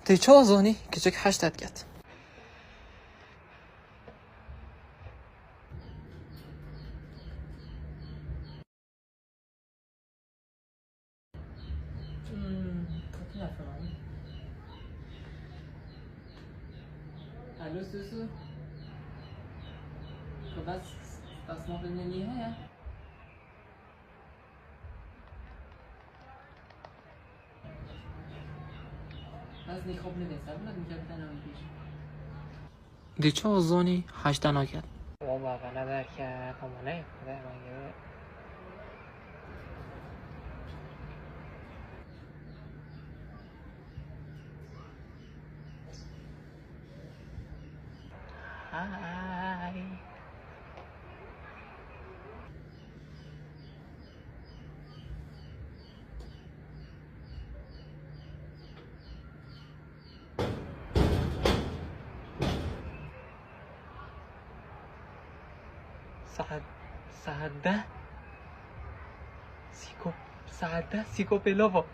Ty čo zóny, keď hashtag get. Hallo Süße. Was noch in der Nähe her? Was nicht komplett ist, aber mich hat keiner umgeschrieben. Ty čo zóny hashtag get. بابا نداره که کامونه خدا مگه های ساعت ده سیکو بلافا